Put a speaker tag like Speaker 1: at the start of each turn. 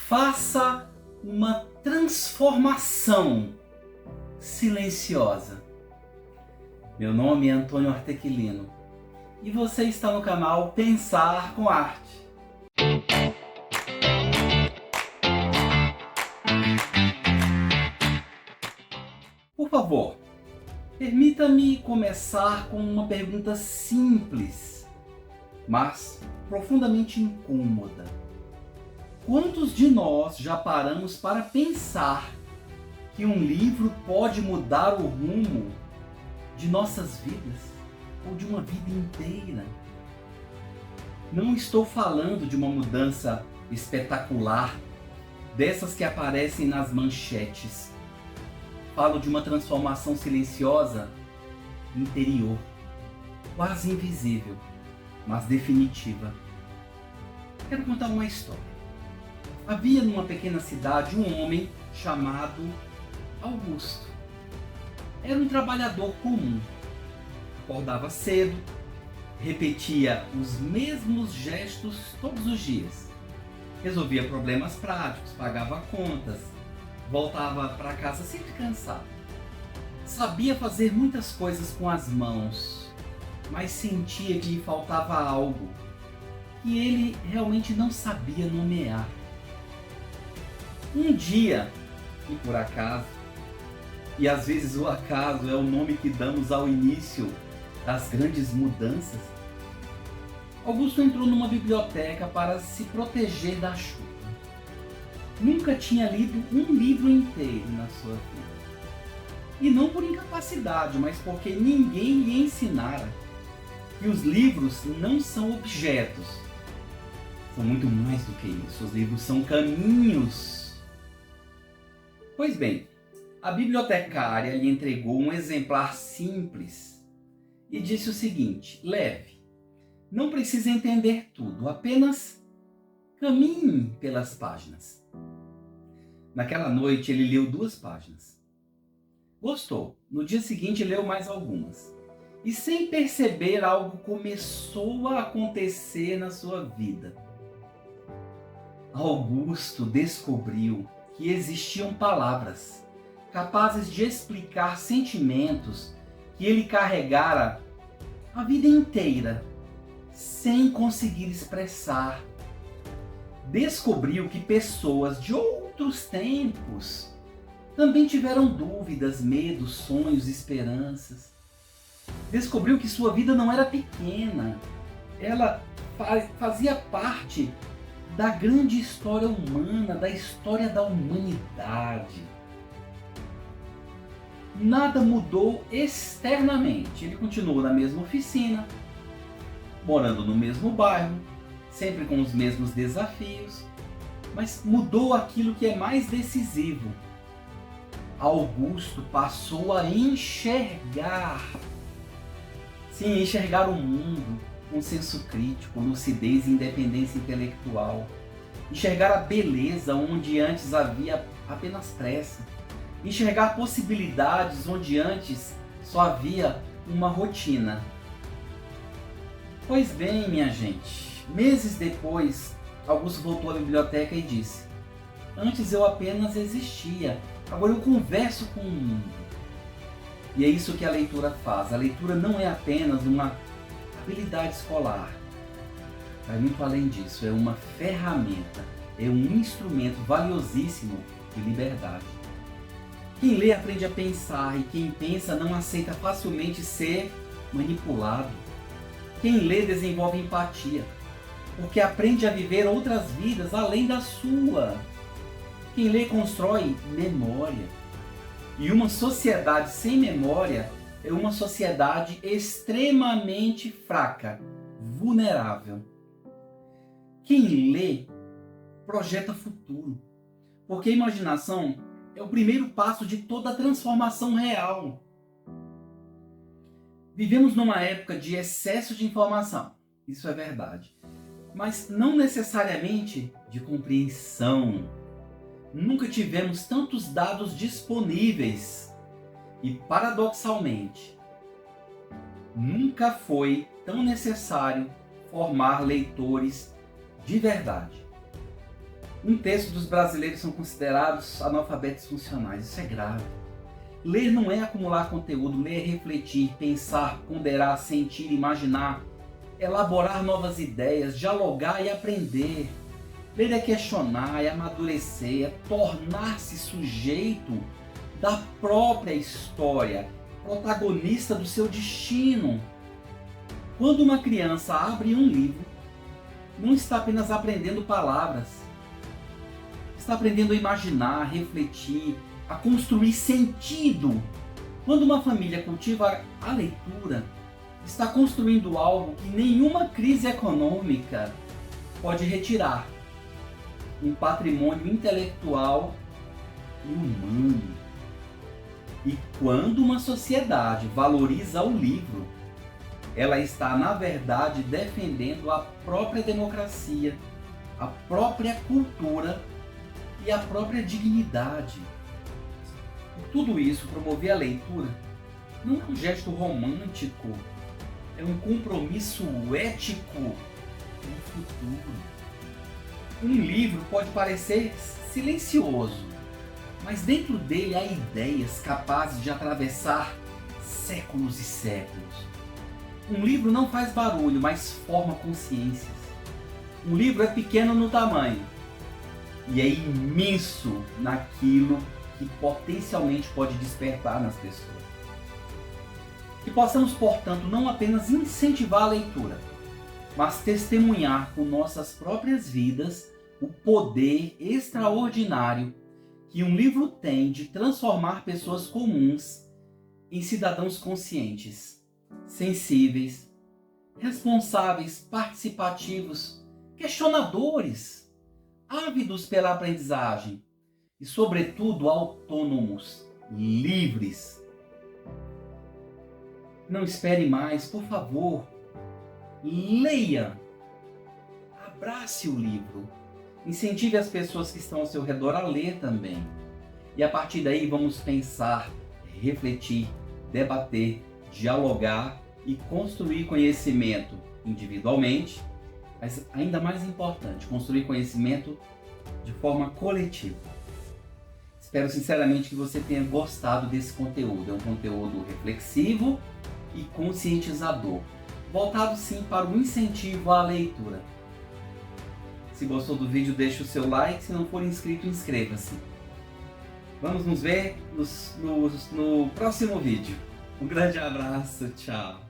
Speaker 1: Faça uma transformação silenciosa. Meu nome é Antônio Artequilino e você está no canal Pensar com Arte. Por favor, permita-me começar com uma pergunta simples, mas profundamente incômoda. Quantos de nós já paramos para pensar que um livro pode mudar o rumo de nossas vidas ou de uma vida inteira? Não estou falando de uma mudança espetacular, dessas que aparecem nas manchetes. Falo de uma transformação silenciosa, interior, quase invisível, mas definitiva. Quero contar uma história. Havia numa pequena cidade um homem chamado Augusto. Era um trabalhador comum. Acordava cedo, repetia os mesmos gestos todos os dias. Resolvia problemas práticos, pagava contas, voltava para casa sempre cansado. Sabia fazer muitas coisas com as mãos, mas sentia que lhe faltava algo que ele realmente não sabia nomear. Um dia, e por acaso, e às vezes o acaso é o nome que damos ao início das grandes mudanças, Augusto entrou numa biblioteca para se proteger da chuva. Nunca tinha lido um livro inteiro na sua vida. E não por incapacidade, mas porque ninguém lhe ensinara que os livros não são objetos. São muito mais do que isso. Os livros são caminhos. Pois bem, a bibliotecária lhe entregou um exemplar simples e disse o seguinte: leve, não precisa entender tudo, apenas caminhe pelas páginas. Naquela noite ele leu 2 páginas. Gostou. No dia seguinte leu mais algumas. E sem perceber, algo começou a acontecer na sua vida. Augusto descobriu que existiam palavras capazes de explicar sentimentos que ele carregara a vida inteira sem conseguir expressar. Descobriu que pessoas de outros tempos também tiveram dúvidas, medos, sonhos, esperanças. Descobriu que sua vida não era pequena, ela fazia parte da grande história humana, da história da humanidade. Nada mudou externamente. Ele continuou na mesma oficina, morando no mesmo bairro, sempre com os mesmos desafios, mas mudou aquilo que é mais decisivo. Augusto passou a enxergar. Sim, enxergar o mundo com senso crítico, lucidez e independência intelectual. Enxergar a beleza onde antes havia apenas pressa. Enxergar possibilidades onde antes só havia uma rotina. Pois bem, minha gente, meses depois, Augusto voltou à biblioteca e disse: antes eu apenas existia, agora eu converso com o mundo. E é isso que a leitura faz. A leitura não é apenas uma habilidade escolar. Vai muito além disso. É uma ferramenta, é um instrumento valiosíssimo de liberdade. Quem lê aprende a pensar, e quem pensa não aceita facilmente ser manipulado. Quem lê desenvolve empatia, porque aprende a viver outras vidas além da sua. Quem lê constrói memória. E uma sociedade sem memória é uma sociedade extremamente fraca, vulnerável. Quem lê projeta futuro, porque a imaginação é o primeiro passo de toda a transformação real. Vivemos numa época de excesso de informação, isso é verdade, mas não necessariamente de compreensão. Nunca tivemos tantos dados disponíveis e, paradoxalmente, nunca foi tão necessário formar leitores de verdade. Um terço dos brasileiros são considerados analfabetos funcionais. Isso é grave. Ler não é acumular conteúdo, ler é refletir, pensar, ponderar, sentir, imaginar, elaborar novas ideias, dialogar e aprender. Ler é questionar, é amadurecer, é tornar-se sujeito da própria história, protagonista do seu destino. Quando uma criança abre um livro, não está apenas aprendendo palavras, está aprendendo a imaginar, a refletir, a construir sentido. Quando uma família cultiva a leitura, está construindo algo que nenhuma crise econômica pode retirar. Um patrimônio intelectual e humano. E quando uma sociedade valoriza o livro, ela está, na verdade, defendendo a própria democracia, a própria cultura e a própria dignidade. E tudo isso, promover a leitura, não é um gesto romântico, é um compromisso ético com o futuro. Um livro pode parecer silencioso, mas dentro dele há ideias capazes de atravessar séculos e séculos. Um livro não faz barulho, mas forma consciências. Um livro é pequeno no tamanho e é imenso naquilo que potencialmente pode despertar nas pessoas. Que possamos, portanto, não apenas incentivar a leitura, mas testemunhar com nossas próprias vidas o poder extraordinário que um livro tem de transformar pessoas comuns em cidadãos conscientes, sensíveis, responsáveis, participativos, questionadores, ávidos pela aprendizagem e, sobretudo, autônomos, livres. Não espere mais, por favor. Leia. Abrace o livro. Incentive as pessoas que estão ao seu redor a ler também. E a partir daí vamos pensar, refletir, debater, dialogar e construir conhecimento individualmente, mas ainda mais importante, construir conhecimento de forma coletiva. Espero sinceramente que você tenha gostado desse conteúdo. É um conteúdo reflexivo e conscientizador, voltado sim para o incentivo à leitura. Se gostou do vídeo, deixe o seu like. Se não for inscrito, inscreva-se. Vamos nos ver no próximo vídeo. Um grande abraço, tchau!